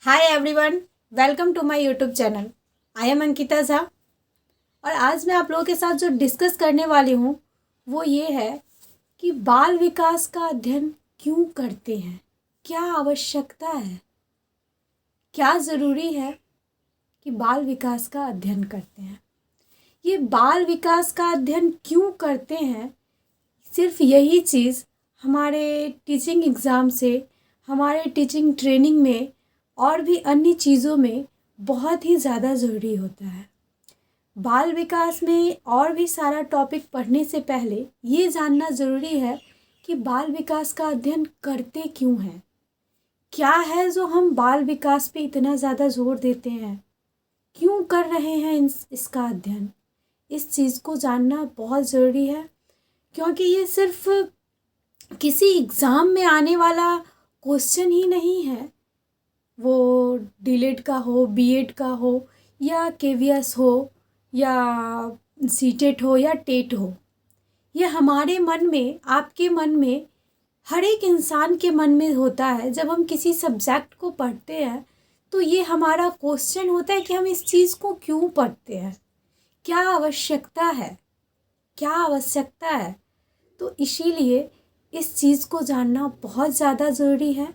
Hi everyone, welcome to my YouTube channel. I am Ankita Jha और आज मैं आप लोगों के साथ जो डिस्कस करने वाली हूँ वो ये है कि बाल विकास का अध्ययन क्यों करते हैं, क्या आवश्यकता है, क्या ज़रूरी है कि बाल विकास का अध्ययन करते हैं। ये बाल विकास का अध्ययन क्यों करते हैं, सिर्फ यही चीज़ हमारे टीचिंग एग्ज़ाम से, हमारे टीचिंग ट्रेनिंग में और भी अन्य चीज़ों में बहुत ही ज़्यादा ज़रूरी होता है। बाल विकास में और भी सारा टॉपिक पढ़ने से पहले ये जानना ज़रूरी है कि बाल विकास का अध्ययन करते क्यों हैं, क्या है जो हम बाल विकास पे इतना ज़्यादा जोर देते हैं, क्यों कर रहे हैं इसका अध्ययन। इस चीज़ को जानना बहुत ज़रूरी है क्योंकि ये सिर्फ किसी एग्ज़ाम में आने वाला क्वेश्चन ही नहीं है, वो डीलेड का हो, बीएड का हो या केवीएस हो या सीटेट हो या टेट हो। ये हमारे मन में, आपके मन में, हर एक इंसान के मन में होता है। जब हम किसी सब्जेक्ट को पढ़ते हैं तो ये हमारा क्वेश्चन होता है कि हम इस चीज़ को क्यों पढ़ते हैं, क्या आवश्यकता है, क्या आवश्यकता है। तो इसीलिए इस चीज़ को जानना बहुत ज़्यादा ज़रूरी है।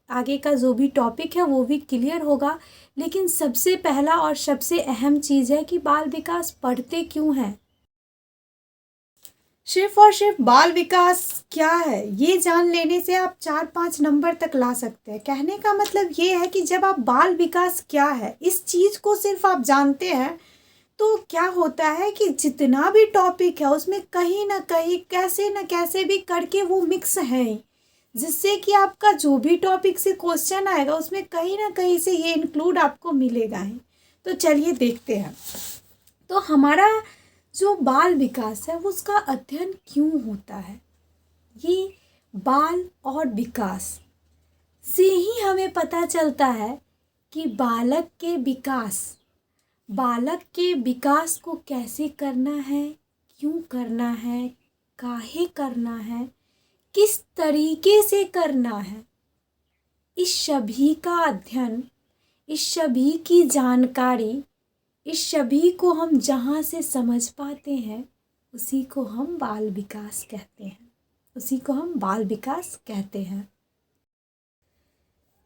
आगे का जो भी टॉपिक है वो भी क्लियर होगा, लेकिन सबसे पहला और सबसे अहम चीज़ है कि बाल विकास पढ़ते क्यों हैं। सिर्फ और सिर्फ बाल विकास क्या है ये जान लेने से आप 4-5 नंबर तक ला सकते हैं। कहने का मतलब ये है कि जब आप बाल विकास क्या है इस चीज़ को सिर्फ आप जानते हैं तो क्या होता है कि जितना भी टॉपिक है उसमें कहीं ना कहीं कैसे न कैसे भी करके वो मिक्स हैं, जिससे कि आपका जो भी टॉपिक से क्वेश्चन आएगा उसमें कहीं ना कहीं से ये इंक्लूड आपको मिलेगा ही। तो चलिए देखते हैं। तो हमारा जो बाल विकास है उसका अध्ययन क्यों होता है। ये बाल और विकास से ही हमें पता चलता है कि बालक के विकास को कैसे करना है, क्यों करना है, काहे करना है, किस तरीके से करना है। इस सभी का अध्ययन, इस सभी की जानकारी, इस सभी को हम जहाँ से समझ पाते हैं उसी को हम बाल विकास कहते हैं।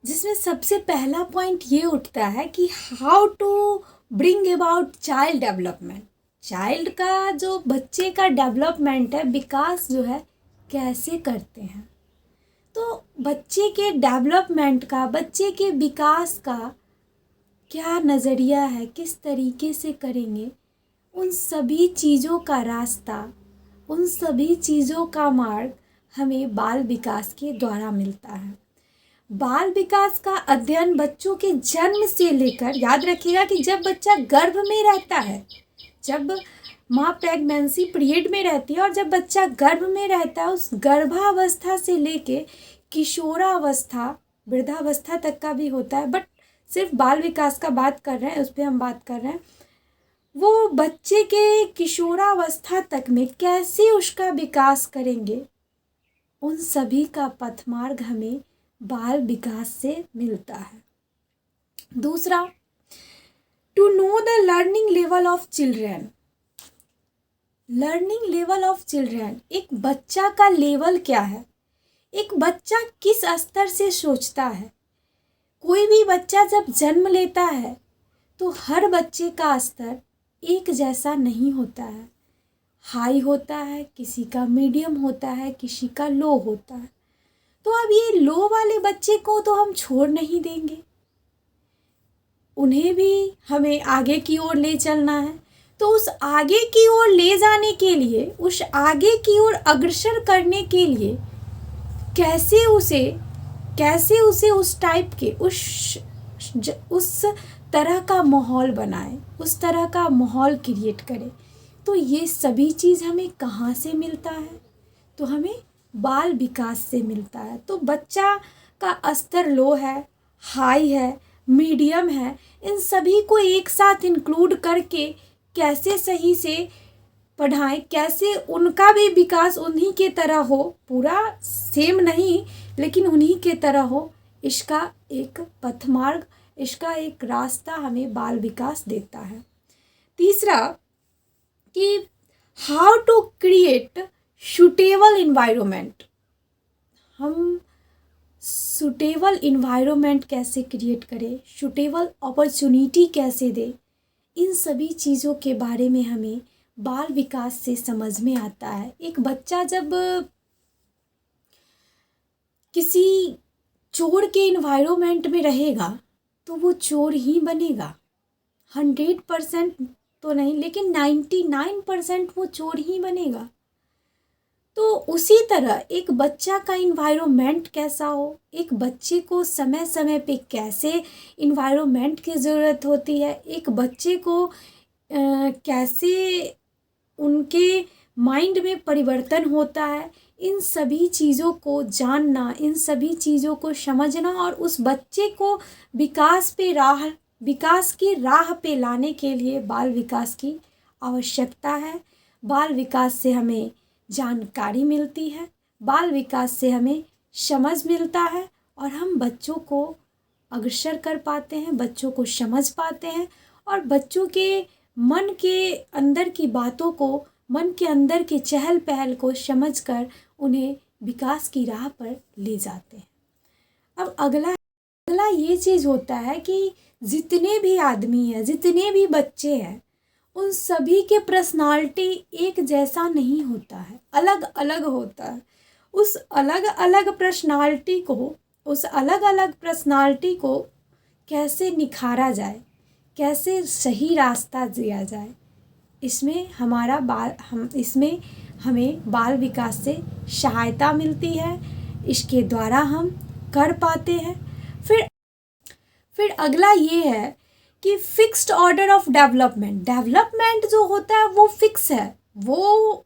जिसमें सबसे पहला पॉइंट ये उठता है कि how to bring about child development. Child का, जो बच्चे का डेवलपमेंट है, विकास जो है कैसे करते हैं। तो बच्चे के डेवलपमेंट का, बच्चे के विकास का क्या नज़रिया है, किस तरीके से करेंगे, उन सभी चीज़ों का रास्ता, उन सभी चीज़ों का मार्ग हमें बाल विकास के द्वारा मिलता है। बाल विकास का अध्ययन बच्चों के जन्म से लेकर, याद रखिएगा कि जब बच्चा गर्भ में रहता है, जब माँ प्रेगनेंसी पीरियड में रहती है और जब बच्चा गर्भ में रहता है, उस गर्भावस्था से लेके किशोरावस्था, वृद्धावस्था तक का भी होता है, बट सिर्फ बाल विकास का बात कर रहे हैं, उस पर हम बात कर रहे हैं। वो बच्चे के किशोरावस्था तक में कैसे उसका विकास करेंगे, उन सभी का पथमार्ग हमें बाल विकास से मिलता है। दूसरा, to know the learning level of children. Learning level of children, एक बच्चा का लेवल क्या है, एक बच्चा किस स्तर से सोचता है। कोई भी बच्चा जब जन्म लेता है तो हर बच्चे का स्तर एक जैसा नहीं होता है, हाई होता है, किसी का मीडियम होता है, किसी का लो होता है। तो अब ये लो वाले बच्चे को तो हम छोड़ नहीं देंगे, उन्हें भी हमें आगे की ओर ले चलना है। तो उस आगे की ओर ले जाने के लिए, उस आगे की ओर अग्रसर करने के लिए कैसे उसे उस टाइप के, उस तरह का माहौल बनाए, उस तरह का माहौल क्रिएट करे। तो ये सभी चीज़ हमें कहाँ से मिलता है, तो हमें बाल विकास से मिलता है। तो बच्चा का स्तर लो है, हाई है, मीडियम है, इन सभी को एक साथ इंक्लूड करके कैसे सही से पढ़ाएं, कैसे उनका भी विकास उन्हीं के तरह हो, पूरा सेम नहीं लेकिन उन्हीं के तरह हो, इसका एक पथमार्ग, इसका एक रास्ता हमें बाल विकास देता है। तीसरा कि how to create suitable environment. हम सूटेबल इन्वायरमेंट कैसे क्रिएट करें, सूटेबल अपॉर्चुनिटी कैसे दें, इन सभी चीज़ों के बारे में हमें बाल विकास से समझ में आता है। एक बच्चा जब किसी चोर के इन्वायरमेंट में रहेगा तो वो चोर ही बनेगा। 100% तो नहीं, लेकिन 99% वो चोर ही बनेगा। तो उसी तरह एक बच्चा का इन्वायरमेंट कैसा हो, एक बच्चे को समय समय पे कैसे इन्वायरमेंट की ज़रूरत होती है, एक बच्चे को कैसे उनके माइंड में परिवर्तन होता है, इन सभी चीज़ों को जानना, इन सभी चीज़ों को समझना और उस बच्चे को विकास की राह पे लाने के लिए बाल विकास की आवश्यकता है। बाल विकास से हमें जानकारी मिलती है, बाल विकास से हमें समझ मिलता है और हम बच्चों को अग्रसर कर पाते हैं, बच्चों को समझ पाते हैं और बच्चों के मन के अंदर की बातों को, मन के अंदर की चहल पहल को समझकर उन्हें विकास की राह पर ले जाते हैं। अब अगला ये चीज़ होता है कि जितने भी आदमी हैं, जितने भी बच्चे हैं, उन सभी के पर्सनालिटी एक जैसा नहीं होता है, अलग अलग होता है। उस अलग अलग पर्सनालिटी को कैसे निखारा जाए, कैसे सही रास्ता दिया जाए, इसमें हमें बाल विकास से सहायता मिलती है, इसके द्वारा हम कर पाते हैं। फिर अगला ये है कि फिक्स्ड ऑर्डर ऑफ डेवलपमेंट जो होता है वो फिक्स है, वो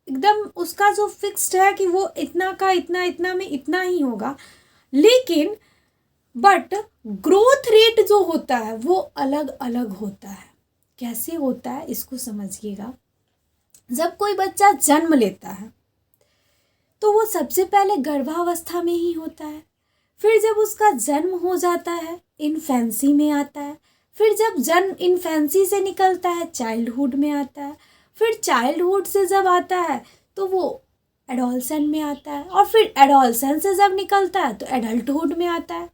एकदम उसका जो फिक्स्ड है कि वो इतना का इतना में इतना ही होगा। लेकिन बट ग्रोथ रेट जो होता है वो अलग अलग होता है। कैसे होता है इसको समझिएगा। जब कोई बच्चा जन्म लेता है तो वो सबसे पहले गर्भावस्था में ही होता है। फिर जब उसका जन्म हो जाता है इन्फेंसी में आता है। फिर जब जन्म इन्फेंसी से निकलता है चाइल्डहुड में आता है। फिर चाइल्डहुड से जब आता है तो वो एडोलसेंट में आता है और फिर एडोलसेंट से जब निकलता है तो एडल्टहुड में आता है।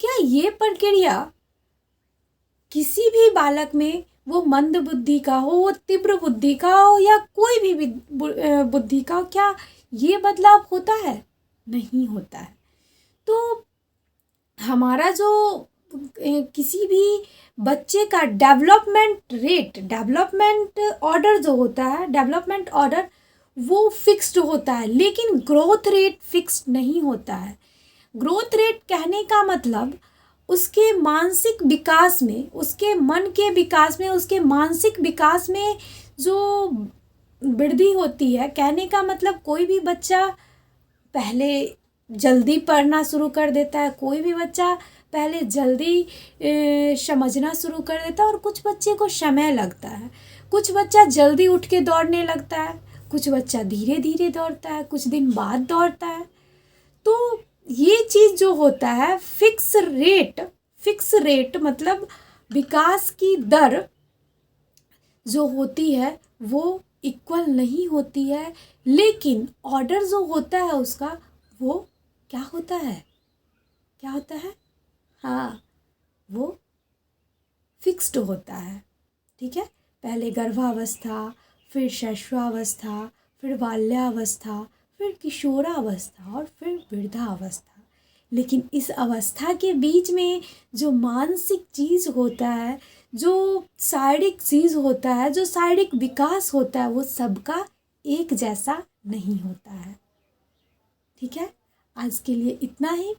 क्या ये प्रक्रिया किसी भी बालक में, वो मंद बुद्धि का हो, वो तीव्र बुद्धि का हो या कोई भी बुद्धि का हो, क्या ये बदलाव होता है? नहीं होता है। तो हमारा जो किसी भी बच्चे का डेवलपमेंट ऑर्डर जो होता है, डेवलपमेंट ऑर्डर वो फिक्स्ड होता है, लेकिन ग्रोथ रेट फिक्स्ड नहीं होता है। ग्रोथ रेट कहने का मतलब उसके मानसिक विकास में, उसके मन के विकास में, उसके मानसिक विकास में जो वृद्धि होती है। कहने का मतलब कोई भी बच्चा पहले जल्दी पढ़ना शुरू कर देता है, कोई भी बच्चा पहले जल्दी समझना शुरू कर देता है और कुछ बच्चे को समय लगता है। कुछ बच्चा जल्दी उठ के दौड़ने लगता है, कुछ बच्चा धीरे धीरे दौड़ता है, कुछ दिन बाद दौड़ता है। तो ये चीज़ जो होता है फिक्स रेट मतलब विकास की दर जो होती है वो इक्वल नहीं होती है, लेकिन ऑर्डर जो होता है उसका वो क्या होता है? हाँ, वो फिक्स्ड होता है। ठीक है, पहले गर्भावस्था, फिर शैशवावस्था, फिर बाल्यावस्था, फिर किशोरावस्था और फिर वृद्धावस्था। लेकिन इस अवस्था के बीच में जो मानसिक चीज़ होता है, जो शारीरिक चीज़ होता है, जो शारीरिक विकास होता है, वो सबका एक जैसा नहीं होता है। ठीक है, आज के लिए इतना ही।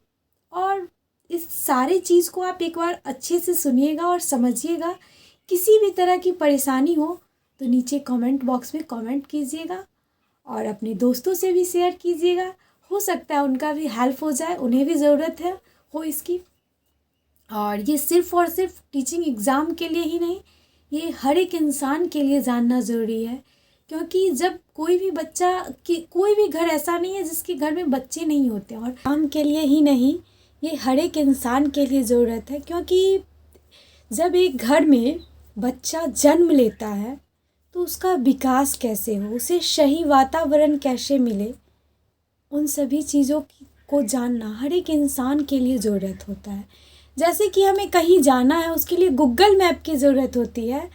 और इस सारी चीज़ को आप एक बार अच्छे से सुनिएगा और समझिएगा। किसी भी तरह की परेशानी हो तो नीचे कमेंट बॉक्स में कमेंट कीजिएगा और अपने दोस्तों से भी शेयर कीजिएगा। हो सकता है उनका भी हेल्प हो जाए, उन्हें भी ज़रूरत हो इसकी। और ये सिर्फ़ और सिर्फ टीचिंग एग्ज़ाम के लिए ही नहीं, ये हर एक इंसान के लिए जानना ज़रूरी है। क्योंकि जब कोई भी घर ऐसा नहीं है जिसके घर में बच्चे नहीं होते। और काम के लिए ही नहीं, ये हर एक इंसान के लिए ज़रूरत है, क्योंकि जब एक घर में बच्चा जन्म लेता है तो उसका विकास कैसे हो, उसे सही वातावरण कैसे मिले, उन सभी चीज़ों को जानना हर एक इंसान के लिए ज़रूरत होता है। जैसे कि हमें कहीं जाना है, उसके लिए गूगल मैप की ज़रूरत होती है,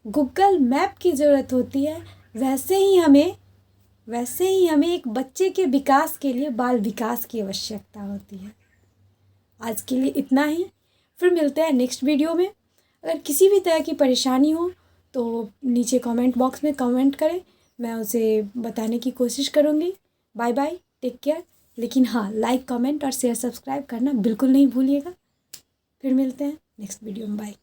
गूगल मैप की ज़रूरत होती है, वैसे ही हमें एक बच्चे के विकास के लिए बाल विकास की आवश्यकता होती है। आज के लिए इतना ही, फिर मिलते हैं नेक्स्ट वीडियो में। अगर किसी भी तरह की परेशानी हो तो नीचे कमेंट बॉक्स में कमेंट करें, मैं उसे बताने की कोशिश करूँगी। Bye bye, take care. लेकिन हाँ, लाइक कमेंट और शेयर सब्सक्राइब करना बिल्कुल नहीं भूलिएगा। फिर मिलते हैं नेक्स्ट वीडियो में। बाय।